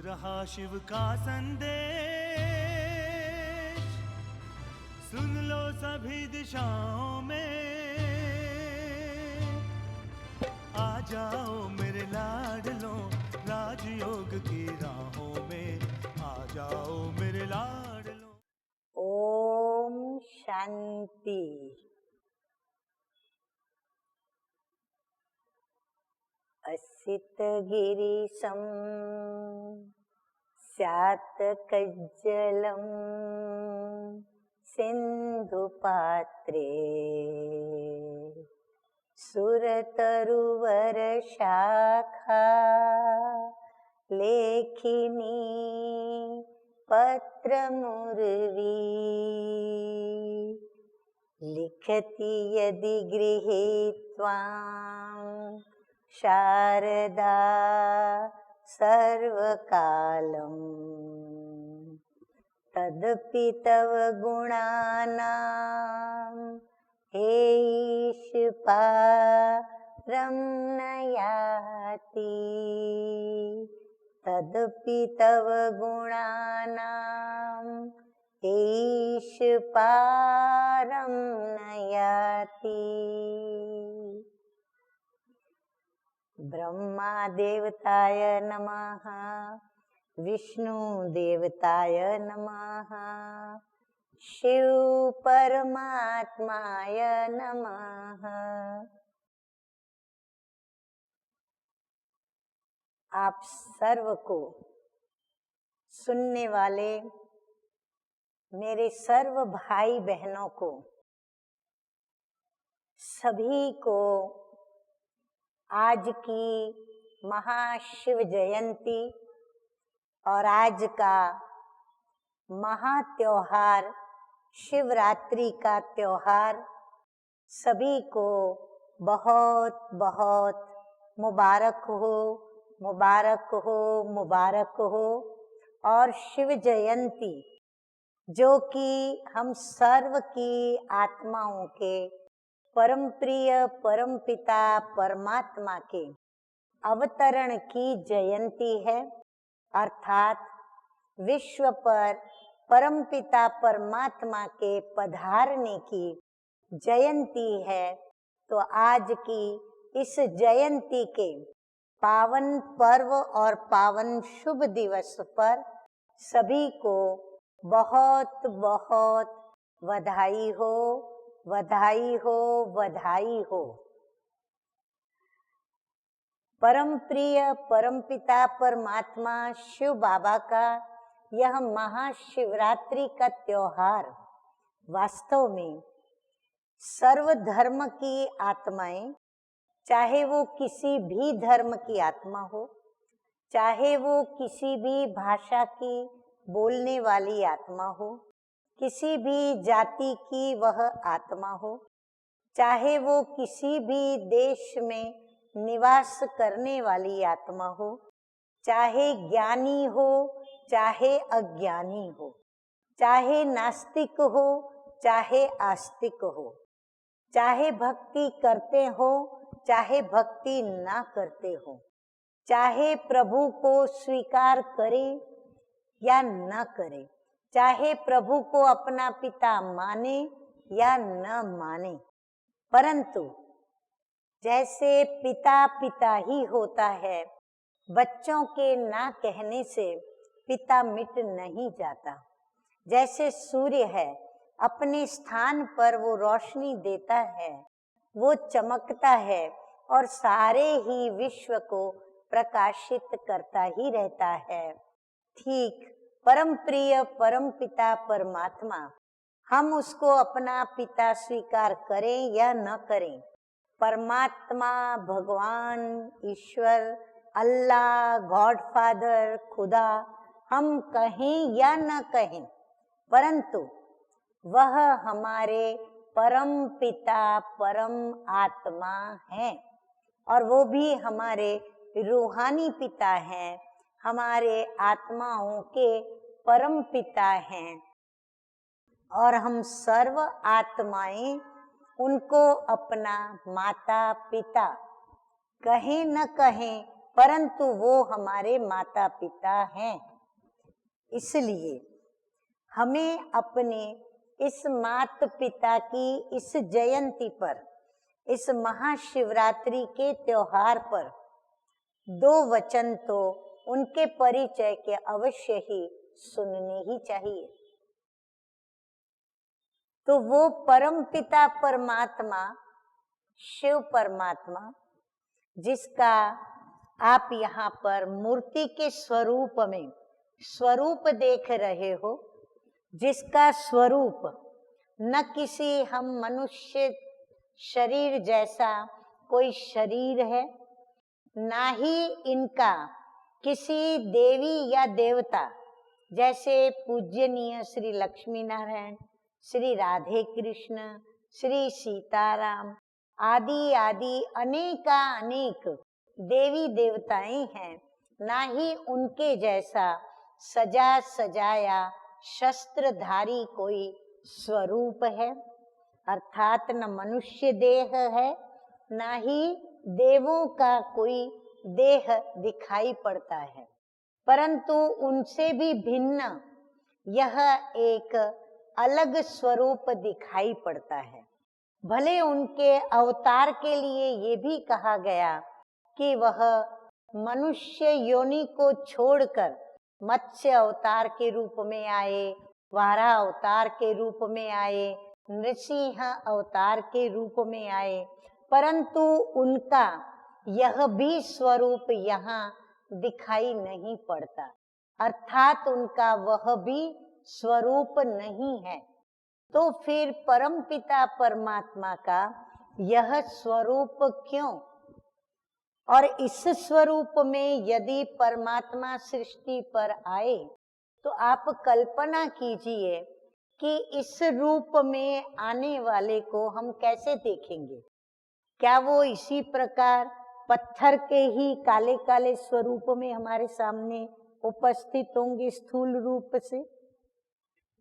रहा शिव का संदेश, सुन लो सभी दिशाओं में, आ जाओ मेरे लाडलों, राजयोग की राहों में, आ जाओ मेरे लाडलों। ओम शांति। असित गिरीशं स्यात् कज्जलं सिन्धुपात्रे, सुरतरुवरशाखा लेखिनी पत्रमुर्वी, लिखति यदि गृहे त्वां शारदा सर्वकालं, तदपि तव गुणानां हेयीशपारं न याति, तदपि तव गुणानां हेयीशपारं न याति। ब्रह्मा देवताय नमः, विष्णु देवताय नमः, शिव परमात्माय नमः। आप सर्व को, सुनने वाले मेरे सर्व भाई बहनों को, सभी को आज की महाशिव जयंती और आज का महात्योहार शिवरात्रि का त्योहार सभी को बहुत बहुत मुबारक हो, मुबारक हो, मुबारक हो। और शिव जयंती जो कि हम सर्व की आत्माओं के परम प्रिय परम पिता परमात्मा के अवतरण की जयंती है, अर्थात विश्व पर परम पिता परमात्मा के पधारने की जयंती है। तो आज की इस जयंती के पावन पर्व और पावन शुभ दिवस पर सभी को बहुत बहुत बधाई हो, बधाई हो, बधाई हो। परम प्रिय परम पिता परमात्मा शिव बाबा का यह महाशिवरात्रि का त्योहार वास्तव में सर्व धर्म की आत्माएं, चाहे वो किसी भी धर्म की आत्मा हो, चाहे वो किसी भी भाषा की बोलने वाली आत्मा हो, किसी भी जाति की वह आत्मा हो, चाहे वो किसी भी देश में निवास करने वाली आत्मा हो, चाहे ज्ञानी हो चाहे अज्ञानी हो, चाहे नास्तिक हो चाहे आस्तिक हो, चाहे भक्ति करते हो चाहे भक्ति ना करते हो, चाहे प्रभु को स्वीकार करे या न करे, चाहे प्रभु को अपना पिता माने या न माने, परंतु जैसे पिता पिता ही होता है, बच्चों के ना कहने से पिता मिट नहीं जाता। जैसे सूर्य है, अपने स्थान पर वो रोशनी देता है, वो चमकता है और सारे ही विश्व को प्रकाशित करता ही रहता है। ठीक परम प्रिय परम पिता परमात्मा, हम उसको अपना पिता स्वीकार करें या न करें, परमात्मा, भगवान, ईश्वर, अल्लाह, गॉड फादर, खुदा, हम कहें या न कहें, परंतु वह हमारे परम पिता परम आत्मा हैं और वो भी हमारे रूहानी पिता हैं, हमारे आत्माओं के परम पिता हैं। और हम सर्व आत्माएं उनको अपना माता पिता कहें न कहें, परंतु वो हमारे माता पिता हैं। इसलिए हमें अपने इस माता पिता की इस जयंती पर, इस महाशिवरात्रि के त्योहार पर 2 वचन तो उनके परिचय के अवश्य ही सुनने ही चाहिए। तो वो परम पिता परमात्मा, शिव परमात्मा, जिसका आप यहाँ पर मूर्ति के स्वरूप में स्वरूप देख रहे हो, जिसका स्वरूप न किसी हम मनुष्य शरीर जैसा कोई शरीर है, ना ही इनका किसी देवी या देवता जैसे पूज्यनीय श्री लक्ष्मी नारायण, श्री राधे कृष्ण, श्री सीताराम आदि आदि अनेक देवी देवताएं हैं, ना ही उनके जैसा सजा सजाया शस्त्रधारी कोई स्वरूप है, अर्थात न मनुष्य देह है, ना ही देवों का कोई देह दिखाई पड़ता है, परंतु उनसे भी भिन्न यह एक अलग स्वरूप दिखाई पड़ता है। भले उनके अवतार के लिए ये भी कहा गया कि वह मनुष्य योनि को छोड़कर मत्स्य अवतार के रूप में आए, वाराह अवतार के रूप में आए, नृसिंह अवतार के रूप में आए, परंतु उनका यह भी स्वरूप यहाँ दिखाई नहीं पड़ता, अर्थात उनका वह भी स्वरूप नहीं है। तो फिर परमपिता परमात्मा का यह स्वरूप क्यों? और इस स्वरूप में यदि परमात्मा सृष्टि पर आए तो आप कल्पना कीजिए कि इस रूप में आने वाले को हम कैसे देखेंगे। क्या वो इसी प्रकार पत्थर के ही काले काले स्वरूप में हमारे सामने उपस्थित होंगे स्थूल रूप से,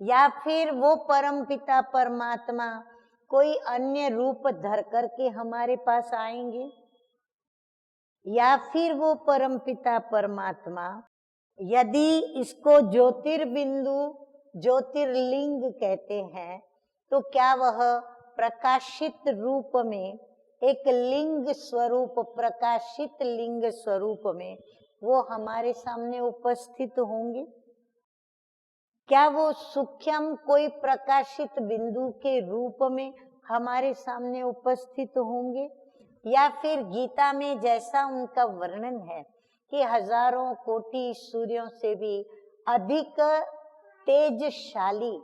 या फिर वो परमपिता परमात्मा कोई अन्य रूप धर करके हमारे पास आएंगे, या फिर वो परमपिता परमात्मा यदि इसको ज्योतिर्बिंदु ज्योतिर्लिंग कहते हैं तो क्या वह प्रकाशित रूप में एक लिंग स्वरूप, प्रकाशित लिंग स्वरूप में वो हमारे सामने उपस्थित होंगे? क्या वो सूक्ष्म कोई प्रकाशित बिंदु के रूप में हमारे सामने उपस्थित होंगे, या फिर गीता में जैसा उनका वर्णन है कि हजारों कोटि सूर्यों से भी अधिक तेजशाली,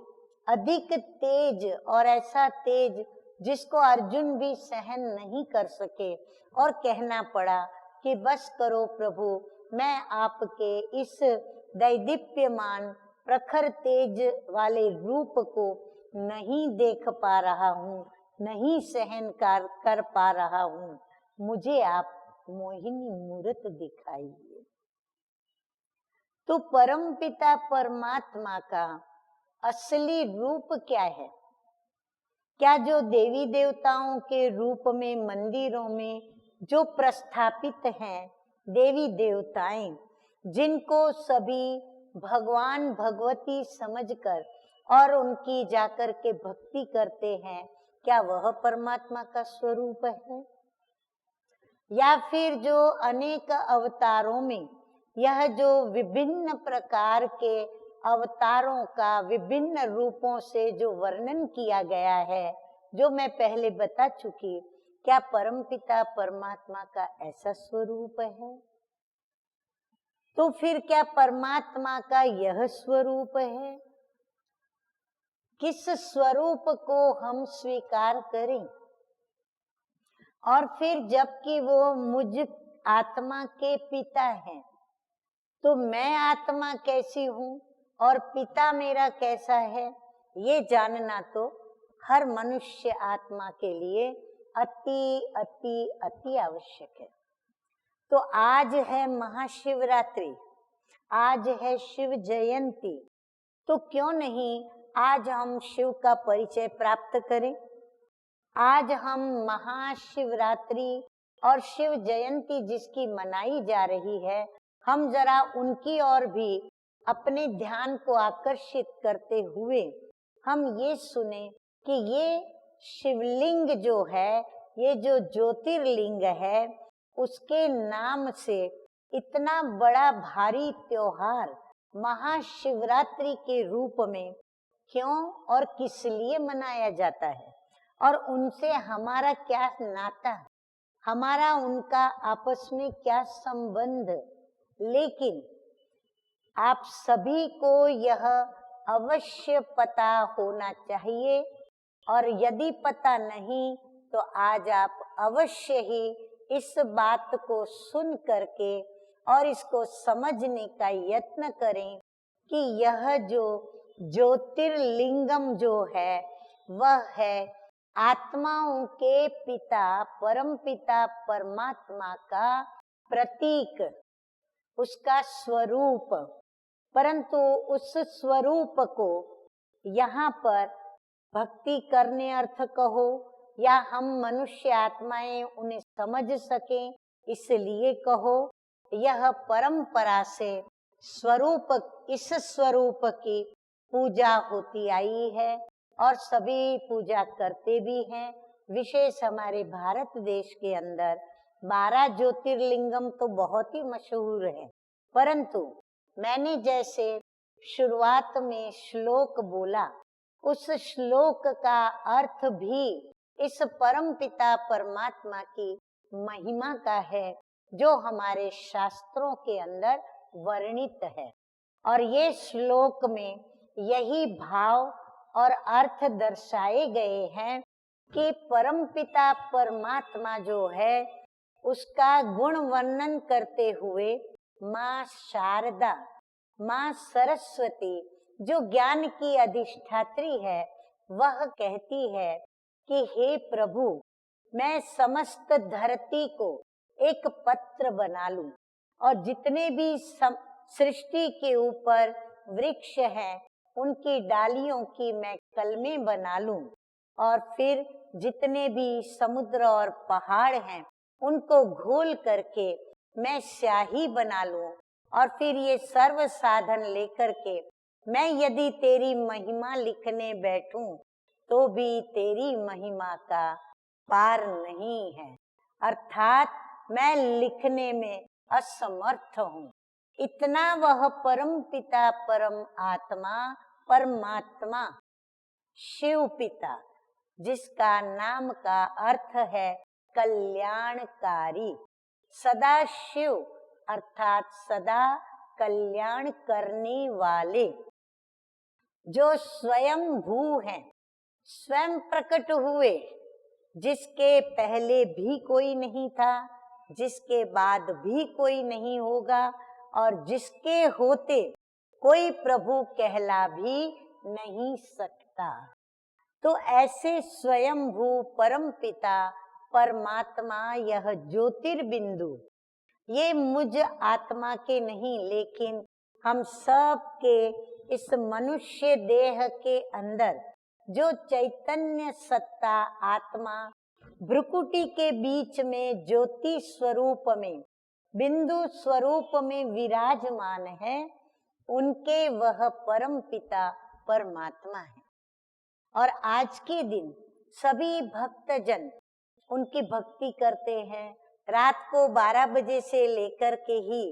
अधिक तेज, और ऐसा तेज जिसको अर्जुन भी सहन नहीं कर सके और कहना पड़ा कि बस करो प्रभु, मैं आपके इस दैदीप्यमान प्रखर तेज वाले रूप को नहीं देख पा रहा हूँ, नहीं सहन कर पा रहा हूँ, मुझे आप मोहिनी मूर्त दिखाइए। तो परमपिता परमात्मा का असली रूप क्या है? क्या जो देवी देवताओं के रूप में मंदिरों में जो प्रस्थापित हैं देवी देवताएं, जिनको सभी भगवान भगवती समझकर और उनकी जाकर के भक्ति करते हैं, क्या वह परमात्मा का स्वरूप है? या फिर जो अनेक अवतारों में यह जो विभिन्न प्रकार के अवतारों का विभिन्न रूपों से जो वर्णन किया गया है, जो मैं पहले बता चुकी, क्या परमपिता परमात्मा का ऐसा स्वरूप है? तो फिर क्या परमात्मा का यह स्वरूप है? किस स्वरूप को हम स्वीकार करें? और फिर जबकि वो मुझ आत्मा के पिता हैं, तो मैं आत्मा कैसी हूँ और पिता मेरा कैसा है, ये जानना तो हर मनुष्य आत्मा के लिए अति अति अति आवश्यक है। तो आज है महाशिवरात्रि, आज है शिव जयंती, तो क्यों नहीं आज हम शिव का परिचय प्राप्त करें। आज हम महाशिवरात्रि और शिव जयंती जिसकी मनाई जा रही है, हम जरा उनकी ओर भी अपने ध्यान को आकर्षित करते हुए हम ये सुने कि ये शिवलिंग जो है, ये जो ज्योतिर्लिंग है, उसके नाम से इतना बड़ा भारी त्योहार महाशिवरात्रि के रूप में क्यों और किस लिए मनाया जाता है, और उनसे हमारा क्या नाता, हमारा उनका आपस में क्या संबंध। लेकिन आप सभी को यह अवश्य पता होना चाहिए, और यदि पता नहीं तो आज आप अवश्य ही इस बात को सुन करके और इसको समझने का यत्न करें कि यह जो ज्योतिर्लिंगम जो है वह है आत्माओं के पिता परम पिता परमात्मा का प्रतीक, उसका स्वरूप। परंतु उस स्वरूप को यहाँ पर भक्ति करने अर्थ कहो या हम मनुष्य आत्माएं उन्हें समझ सकें इसलिए कहो, यह परंपरा से स्वरूप, इस स्वरूप की पूजा होती आई है और सभी पूजा करते भी हैं। विशेष हमारे भारत देश के अंदर 12 ज्योतिर्लिंगम तो बहुत ही मशहूर है, परंतु मैंने जैसे शुरुआत में श्लोक बोला, उस श्लोक का अर्थ भी इस परम पिता परमात्मा की महिमा का है जो हमारे शास्त्रों के अंदर वर्णित है। और ये श्लोक में यही भाव और अर्थ दर्शाए गए हैं कि परम पिता परमात्मा जो है उसका गुण वर्णन करते हुए माँ शारदा, माँ सरस्वती जो ज्ञान की अधिष्ठात्री है, वह कहती है कि हे प्रभु, मैं समस्त धरती को एक पत्र बना लूं और जितने भी सृष्टि के ऊपर वृक्ष हैं उनकी डालियों की मैं कलमें बना लूं, और फिर जितने भी समुद्र और पहाड़ हैं उनको घोल करके मैं स्याही बना लूं, और फिर ये सर्व साधन लेकर के मैं यदि तेरी महिमा लिखने बैठूं तो भी तेरी महिमा का पार नहीं है, अर्थात मैं लिखने में असमर्थ हूँ। इतना वह परम पिता परम आत्मा परमात्मा शिव पिता, जिसका नाम का अर्थ है कल्याणकारी, सदा शिव अर्थात सदा कल्याण करने वाले, जो स्वयं भू हैं, स्वयं प्रकट हुए, जिसके पहले भी कोई नहीं था, जिसके बाद भी कोई नहीं होगा, और जिसके होते कोई प्रभु कहला भी नहीं सकता। तो ऐसे स्वयंभू परम पिता परमात्मा, यह ज्योतिर्बिंदु, ये मुझ आत्मा के नहीं लेकिन हम सब के इस मनुष्य देह के अंदर जो चैतन्य सत्ता आत्मा भ्रुकुटी के बीच में ज्योति स्वरूप में, बिंदु स्वरूप में विराजमान है, उनके वह परम पिता परमात्मा है। और आज के दिन सभी भक्तजन उनकी भक्ति करते हैं। रात को 12 बजे से लेकर के ही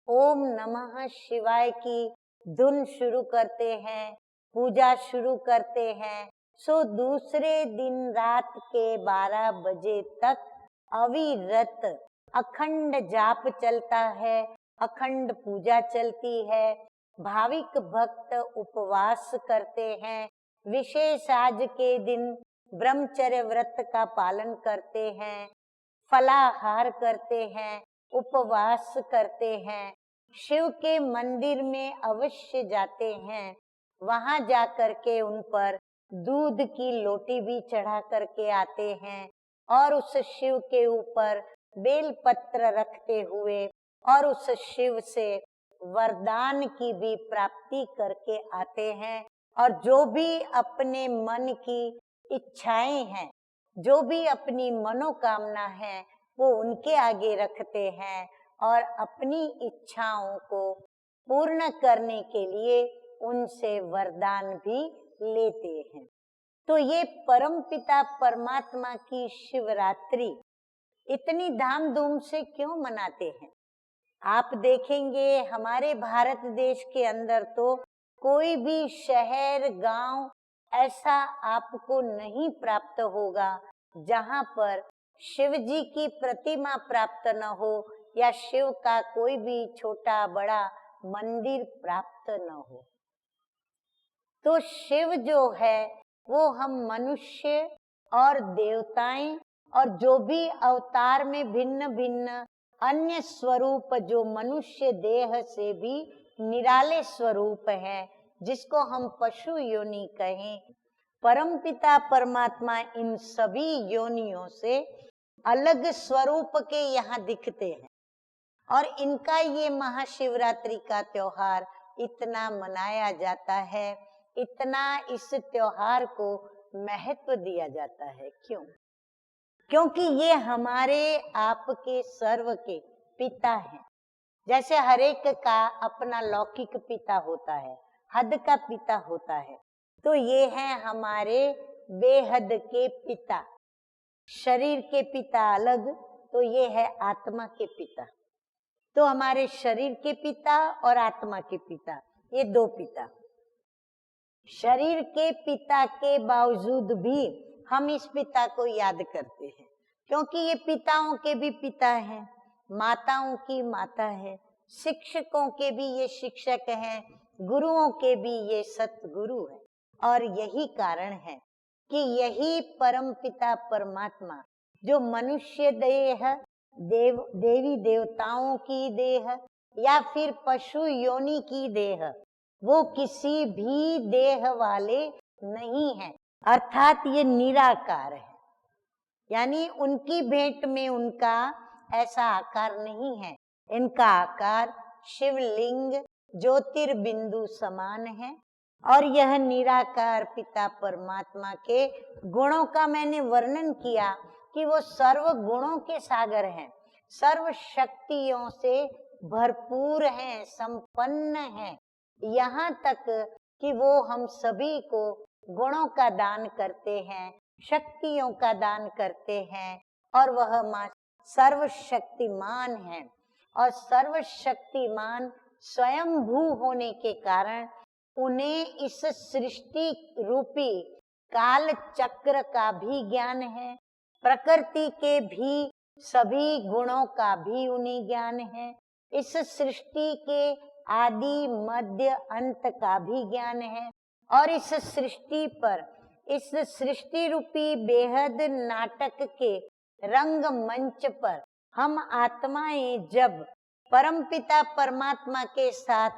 ओम नमः शिवाय की धुन शुरू करते हैं, पूजा शुरू करते हैं। सो दूसरे दिन रात के 12 बजे तक अविरत अखंड जाप चलता है, अखंड पूजा चलती है। भाविक भक्त उपवास करते हैं, विशेष आज के दिन ब्रह्मचर्य व्रत का पालन करते हैं, फलाहार करते हैं, उपवास करते हैं, शिव के मंदिर में अवश्य जाते हैं, वहां जाकर के उन पर दूध की लोटी भी चढ़ा करके आते हैं, और उस शिव के ऊपर बेलपत्र रखते हुए और उस शिव से वरदान की भी प्राप्ति करके आते हैं। और जो भी अपने मन की इच्छाएं हैं, जो भी अपनी मनोकामना है, वो उनके आगे रखते हैं और अपनी इच्छाओं को पूर्ण करने के लिए उनसे वरदान भी लेते हैं। तो ये परमपिता परमात्मा की शिवरात्रि इतनी धाम-धूम से क्यों मनाते हैं? आप देखेंगे हमारे भारत देश के अंदर तो कोई भी शहर, गांव ऐसा आपको नहीं प्राप्त होगा जहां पर शिव जी की प्रतिमा प्राप्त न हो या शिव का कोई भी छोटा बड़ा मंदिर प्राप्त न हो। तो शिव जो है वो हम मनुष्य और देवताएं और जो भी अवतार में भिन्न भिन्न अन्य स्वरूप जो मनुष्य देह से भी निराले स्वरूप है, जिसको हम पशु योनि कहें, परमपिता परमात्मा इन सभी योनियों से अलग स्वरूप के यहाँ दिखते हैं और इनका ये महाशिवरात्रि का त्योहार इतना मनाया जाता है, इतना इस त्योहार को महत्व दिया जाता है। क्यों? क्योंकि ये हमारे आपके सर्व के पिता हैं। जैसे हर एक का अपना लौकिक पिता होता है, हद का पिता होता है, तो ये हैं हमारे बेहद के पिता। शरीर के पिता अलग, तो ये है आत्मा के पिता। तो हमारे शरीर के पिता और आत्मा के पिता, ये दो पिता। शरीर के पिता के बावजूद भी हम इस पिता को याद करते हैं, क्योंकि ये पिताओं के भी पिता हैं, माताओं की माता है, शिक्षकों के भी ये शिक्षक हैं, गुरुओं के भी ये सतगुरु हैं। और यही कारण है कि यही परम पिता परमात्मा जो मनुष्य देह, देवी देवताओं की देह या फिर पशु योनि की देह, वो किसी भी देह वाले नहीं है, अर्थात ये निराकार है। यानी उनकी भेंट में उनका ऐसा आकार नहीं है। इनका आकार शिवलिंग ज्योतिर्बिंदु समान है और यह निराकार पिता परमात्मा के गुणों का मैंने वर्णन किया कि वो सर्व गुणों के सागर हैं, सर्व शक्तियों से भरपूर हैं, संपन्न हैं, यहाँ तक कि वो हम सभी को गुणों का दान करते हैं, शक्तियों का दान करते हैं और वह मां सर्वशक्तिमान है। और सर्वशक्तिमान स्वयंभू होने के कारण उन्हें इस सृष्टि रूपी काल चक्र का भी ज्ञान है, प्रकृति के भी सभी गुणों का भी उन्हें ज्ञान है, इस सृष्टि के आदि मध्य अंत का भी ज्ञान है। और इस सृष्टि पर, इस सृष्टि रूपी बेहद नाटक के रंग मंच पर हम आत्माएं जब परमपिता परमात्मा के साथ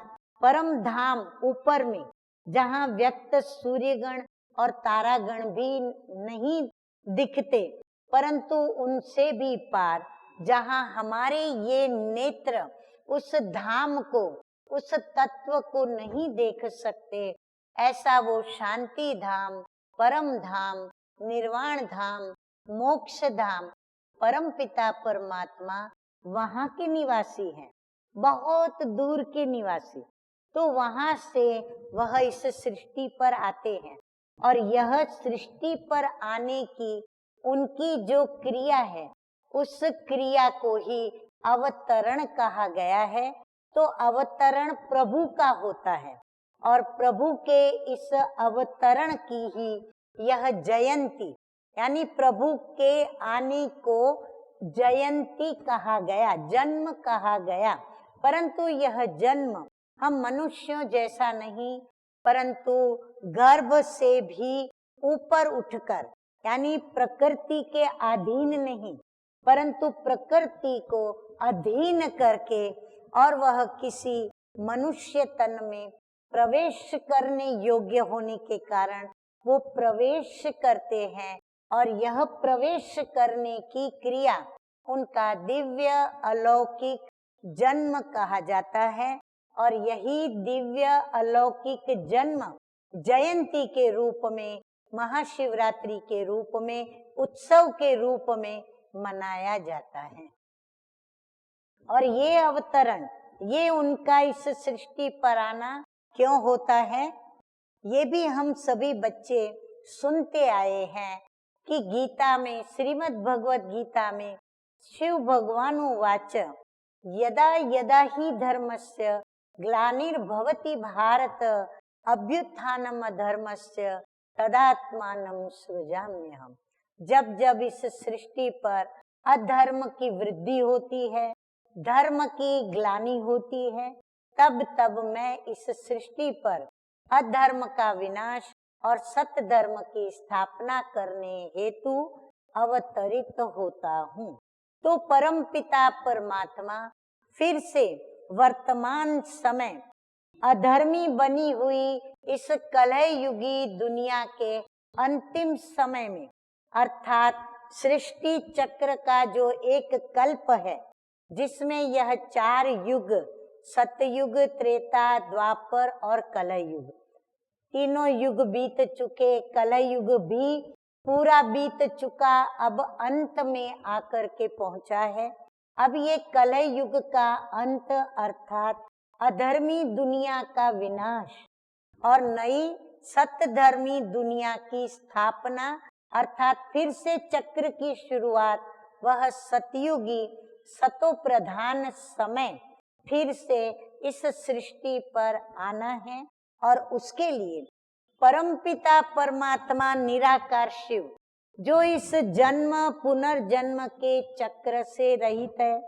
परम धाम ऊपर में, जहाँ व्यक्त सूर्यगण और तारागण भी नहीं दिखते, परंतु उनसे भी पार, जहाँ हमारे ये नेत्र उस धाम को, उस तत्व को नहीं देख सकते, ऐसा वो शांति धाम, परम धाम, निर्वाण धाम, मोक्ष धाम परम पिता परमात्मा वहाँ के निवासी हैं, बहुत दूर के निवासी। तो वहाँ से वह इस सृष्टि पर आते हैं और यह सृष्टि पर आने की उनकी जो क्रिया है, उस क्रिया को ही अवतरण कहा गया है। तो अवतरण प्रभु का होता है और प्रभु के इस अवतरण की ही यह जयंती, यानी प्रभु के आने को जयंती कहा गया, जन्म कहा गया। परंतु यह जन्म हम मनुष्यों जैसा नहीं, परंतु गर्भ से भी ऊपर उठकर, यानी प्रकृति के अधीन नहीं, परंतु प्रकृति को अधीन करके, और वह किसी मनुष्य तन में प्रवेश करने योग्य होने के कारण वो प्रवेश करते हैं। और यह प्रवेश करने की क्रिया उनका दिव्य अलौकिक जन्म कहा जाता है। और यही दिव्य अलौकिक जन्म जयंती के रूप में, महाशिवरात्रि के रूप में, उत्सव के रूप में मनाया जाता है। और ये अवतरण, ये उनका इस सृष्टि पर आना क्यों होता है, ये भी हम सभी बच्चे सुनते आए हैं कि गीता में, श्रीमद् भगवत गीता में शिव भगवान उवाच यदा यदा ही धर्मस्य ग्लानिर्भवति भारत अभ्युत्थानम अधर्मस्य तदात्मानं सृजाम्यहम्। जब जब इस सृष्टि पर अधर्म की वृद्धि होती है, धर्म की ग्लानि होती है, तब तब मैं इस सृष्टि पर अधर्म का विनाश और सत्य धर्म की स्थापना करने हेतु अवतरित होता हूँ। तो परम पिता परमात्मा फिर से वर्तमान समय अधर्मी बनी हुई इस कलह युगी दुनिया के अंतिम समय में, अर्थात सृष्टि चक्र का जो एक कल्प है, जिसमें यह 4 युग, सतयुग, त्रेता, द्वापर और कलह युग, तीनों युग बीत चुके, कलह युग भी पूरा बीत चुका, अब अंत में आकर के पहुंचा है। अब ये कलह युग का अंत अर्थात अधर्मी दुनिया का विनाश और नई सत्य धर्मी दुनिया की स्थापना अर्थात फिर से चक्र की शुरुआत, वह सतयुगी सतो प्रधान समय फिर से इस सृष्टि पर आना है। और उसके लिए परमपिता परमात्मा निराकार शिव, जो इस जन्म पुनर्जन्म के चक्र से रहित है,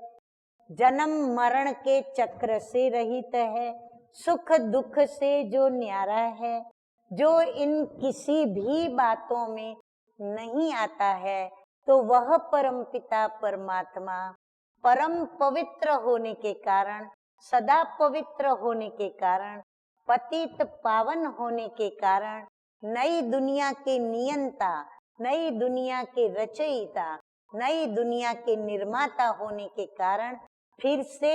जन्म मरण के चक्र से रहित है, सुख दुख से जो न्यारा है, जो इन किसी भी बातों में नहीं आता है, तो वह परमपिता परमात्मा परम पवित्र होने के कारण, सदा पवित्र होने के कारण, पतित पावन होने के कारण, नई दुनिया के नियंता, नई दुनिया के रचयिता, नई दुनिया के निर्माता होने के कारण फिर से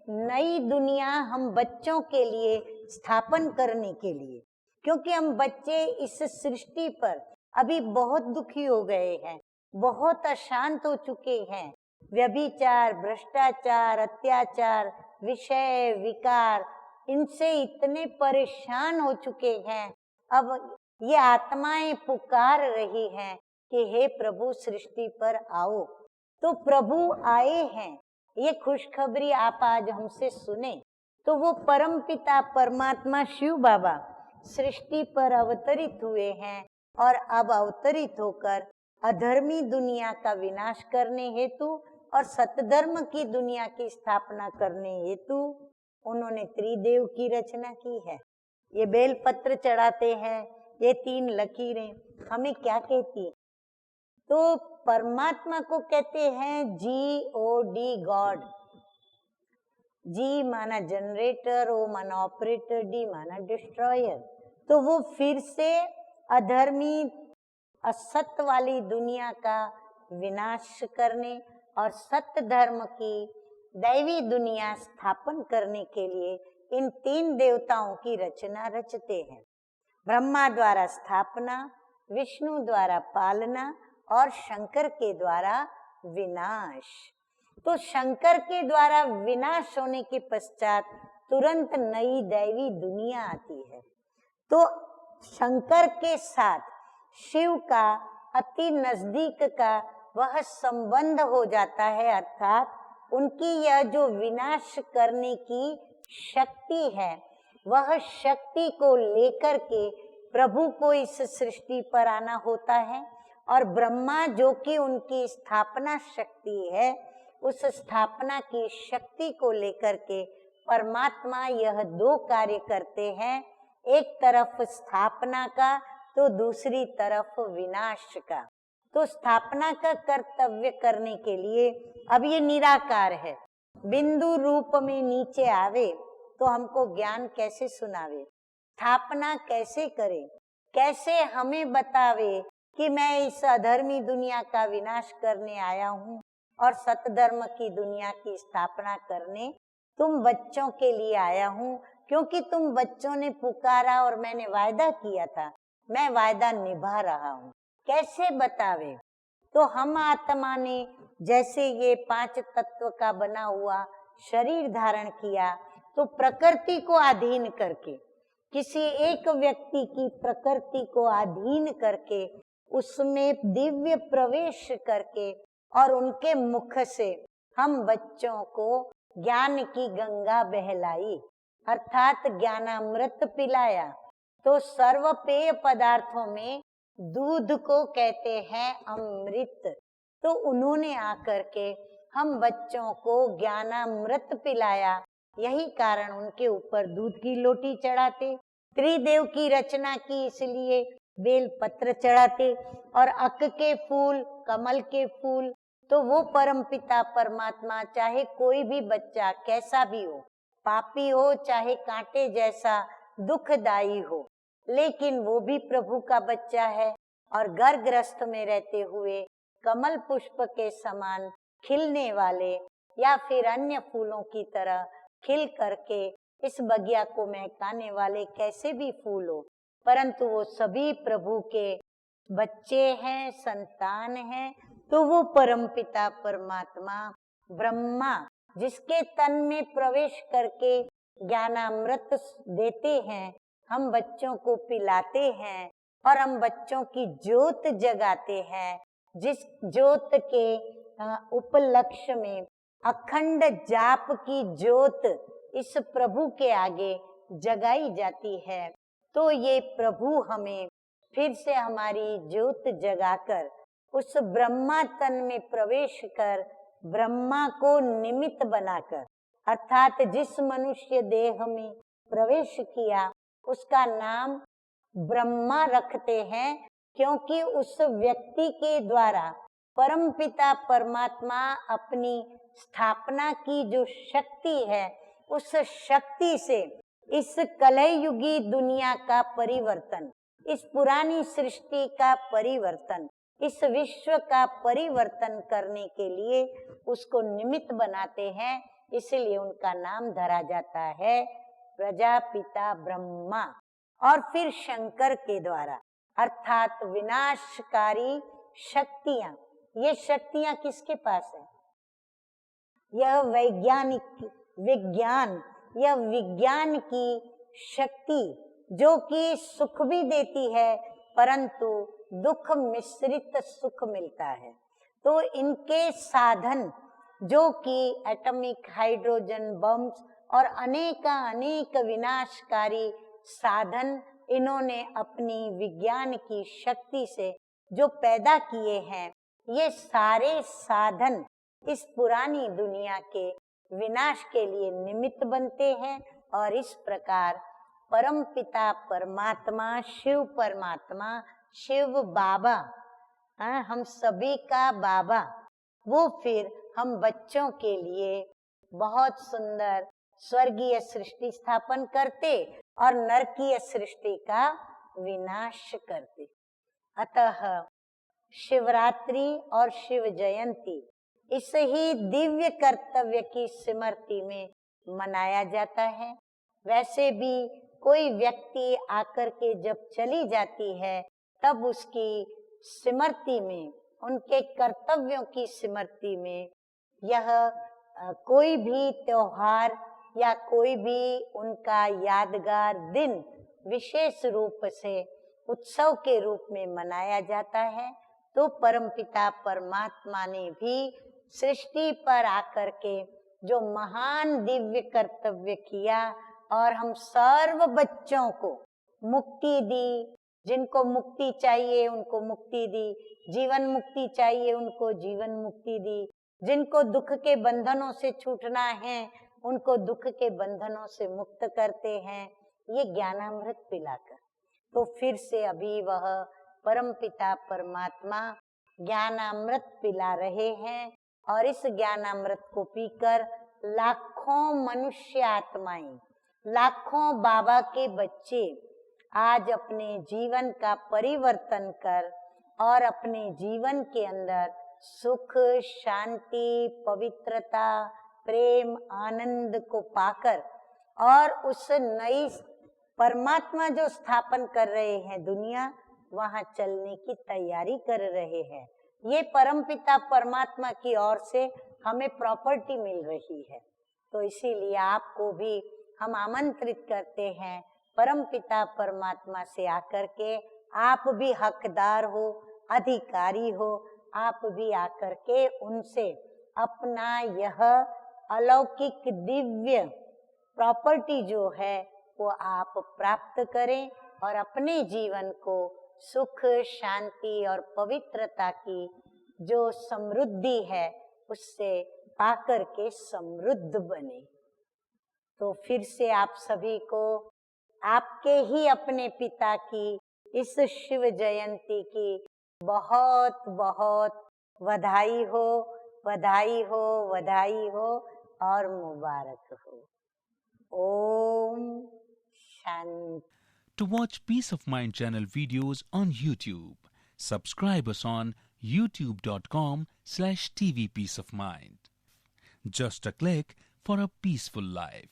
नई दुनिया हम बच्चों के लिए स्थापन करने के लिए, क्योंकि हम बच्चे इस सृष्टि पर अभी बहुत दुखी हो गए हैं, बहुत अशांत हो चुके हैं। व्यभिचार, भ्रष्टाचार, अत्याचार, विषय विकार, इनसे इतने परेशान हो चुके हैं। अब ये आत्माएं पुकार रही हैं कि हे प्रभु सृष्टि पर आओ। तो प्रभु आए हैं, ये खुशखबरी आप आज हमसे सुने। तो वो परम पिता परमात्मा शिव बाबा सृष्टि पर अवतरित हुए हैं और अब अवतरित होकर अधर्मी दुनिया का विनाश करने हेतु और सतधर्म की दुनिया की स्थापना करने हेतु उन्होंने त्रिदेव की रचना की है। ये बेलपत्र चढ़ाते हैं, ये 3 लकीरें हमें क्या कहती? तो परमात्मा को कहते हैं GOD, गॉड। जी माना जनरेटर, ओ माना ऑपरेटर, डी माना डिस्ट्रॉयर। तो वो फिर से अधर्मी असत्य वाली दुनिया का विनाश करने और सत्य धर्म की दैवी दुनिया स्थापन करने के लिए इन 3 देवताओं की रचना रचते हैं। ब्रह्मा द्वारा स्थापना, विष्णु द्वारा पालना और शंकर के द्वारा विनाश। तो शंकर के द्वारा विनाश होने के पश्चात तुरंत नई दैवी दुनिया आती है। तो शंकर के साथ शिव का अति नजदीक का वह संबंध हो जाता है, अर्थात उनकी यह जो विनाश करने की शक्ति है, वह शक्ति को लेकर के प्रभु को इस सृष्टि पर आना होता है। और ब्रह्मा जो कि उनकी स्थापना शक्ति है, उस स्थापना की शक्ति को लेकर के परमात्मा यह 2 कार्य करते हैं, एक तरफ स्थापना का तो दूसरी तरफ विनाश का। तो स्थापना का कर्तव्य करने के लिए अब ये निराकार है, बिंदु रूप में नीचे आवे तो हमको ज्ञान कैसे सुनावे, स्थापना कैसे करे, कैसे हमें बतावे कि मैं इस अधर्मी दुनिया का विनाश करने आया हूँ और सतधर्म की दुनिया की स्थापना करने तुम बच्चों के लिए आया हूँ, क्योंकि तुम बच्चों ने पुकारा और मैंने वायदा किया था, मैं वायदा निभा रहा हूँ। कैसे बतावे? तो हम आत्मा ने जैसे ये 5 तत्व का बना हुआ शरीर धारण किया, तो प्रकृति को अधीन करके, किसी एक व्यक्ति की प्रकृति को अधीन करके, उसमें दिव्य प्रवेश करके और उनके मुख से हम बच्चों को ज्ञान की गंगा बहलाई, अर्थात ज्ञानामृत पिलाया। तो सर्व पेय पदार्थों में दूध को कहते हैं अमृत। तो उन्होंने आकर के हम बच्चों को ज्ञानामृत पिलाया, यही कारण उनके ऊपर दूध की लोटी चढ़ाते, त्रिदेव की रचना की इसलिए बेल पत्र चढ़ाते, और अक के फूल, कमल के फूल। तो वो परमपिता परमात्मा, चाहे कोई भी बच्चा कैसा भी हो, पापी हो चाहे कांटे जैसा दुखदाई हो, लेकिन वो भी प्रभु का बच्चा है, और गर्भगृहस्थ में रहते हुए कमल पुष्प के समान खिलने वाले या फिर अन्य फूलों की तरह खिल करके इस बगिया को महकाने वाले कैसे भी फूल हो, परंतु वो सभी प्रभु के बच्चे हैं, संतान हैं। तो वो परमपिता परमात्मा ब्रह्मा, जिसके तन में प्रवेश करके ज्ञानामृत देते हैं, हम बच्चों को पिलाते हैं और हम बच्चों की ज्योत जगाते हैं, जिस ज्योत के उपलक्ष्य में अखंड जाप की ज्योत इस प्रभु के आगे जगाई जाती है। तो ये प्रभु हमें फिर से हमारी ज्योत जगाकर उस ब्रह्मा तन में प्रवेश कर ब्रह्मा को निमित्त बनाकर, अर्थात जिस मनुष्य देह में प्रवेश किया उसका नाम ब्रह्मा रखते हैं, क्योंकि उस व्यक्ति के द्वारा परमपिता परमात्मा अपनी स्थापना की जो शक्ति है, उस शक्ति से इस कलयुगी दुनिया का परिवर्तन, इस पुरानी सृष्टि का परिवर्तन, इस विश्व का परिवर्तन करने के लिए उसको निमित्त बनाते हैं। इसलिए उनका नाम धरा जाता है प्रजापिता ब्रह्मा। और फिर शंकर के द्वारा, अर्थात विनाशकारी शक्तियां। ये शक्तियां किसके पास है? यह यह विज्ञान की शक्ति, जो कि सुख भी देती है परंतु दुख मिश्रित सुख मिलता है। तो इनके साधन, जो कि एटॉमिक हाइड्रोजन बम्स और अनेक विनाशकारी साधन, इन्होंने अपनी विज्ञान की शक्ति से जो पैदा किए हैं, ये सारे साधन इस पुरानी दुनिया के विनाश के लिए निमित्त बनते हैं। और इस प्रकार परमपिता परमात्मा, शिव परमात्मा, शिव बाबा, हम सभी का बाबा, वो फिर हम बच्चों के लिए बहुत सुंदर स्वर्गीय सृष्टि स्थापन करते और नरकीय सृष्टि का विनाश करते। अतः शिवरात्रि और शिव जयंती इस ही दिव्य कर्तव्य की स्मृति में मनाया जाता है। वैसे भी कोई व्यक्ति आकर के जब चली जाती है, तब उसकी स्मृति में, उनके कर्तव्यों की स्मृति में यह कोई भी त्योहार या कोई भी उनका यादगार दिन विशेष रूप से उत्सव के रूप में मनाया जाता है। तो परमपिता परमात्मा ने भी सृष्टि पर आकर के जो महान दिव्य कर्तव्य किया और हम सर्व बच्चों को मुक्ति दी, जिनको मुक्ति चाहिए उनको मुक्ति दी, जीवन मुक्ति चाहिए उनको जीवन मुक्ति दी, जिनको दुख के बंधनों से छूटना है उनको दुख के बंधनों से मुक्त करते हैं, ये ज्ञानामृत पिलाकर। तो फिर से अभी वह परमपिता परमात्मा ज्ञानामृत पिला रहे हैं, और इस ज्ञानामृत को पीकर लाखों मनुष्य आत्माएं, लाखों बाबा के बच्चे आज अपने जीवन का परिवर्तन कर और अपने जीवन के अंदर सुख, शांति, पवित्रता, प्रेम, आनंद को पाकर और उस नई परमात्मा जो स्थापन कर रहे हैं दुनिया, वहां चलने की तैयारी कर रहे हैं। ये परमपिता परमात्मा की ओर से हमें प्रॉपर्टी मिल रही है। तो इसीलिए आपको भी हम आमंत्रित करते हैं परमपिता परमात्मा से आकर के, आप भी हकदार हो, अधिकारी हो, आप भी आकर के उनसे अपना यह अलौकिक दिव्य प्रॉपर्टी जो है वो आप प्राप्त करें और अपने जीवन को सुख, शांति और पवित्रता की जो समृद्धि है उससे पाकर के समृद्ध बने। तो फिर से आप सभी को आपके ही अपने पिता की इस शिव जयंती की बहुत बहुत बधाई हो, बधाई हो, बधाई हो और मुबारक हो। Om Shanti. To watch Peace of Mind channel videos on YouTube, subscribe us on youtube.com/tvpeaceofmind. Just a click for a peaceful life.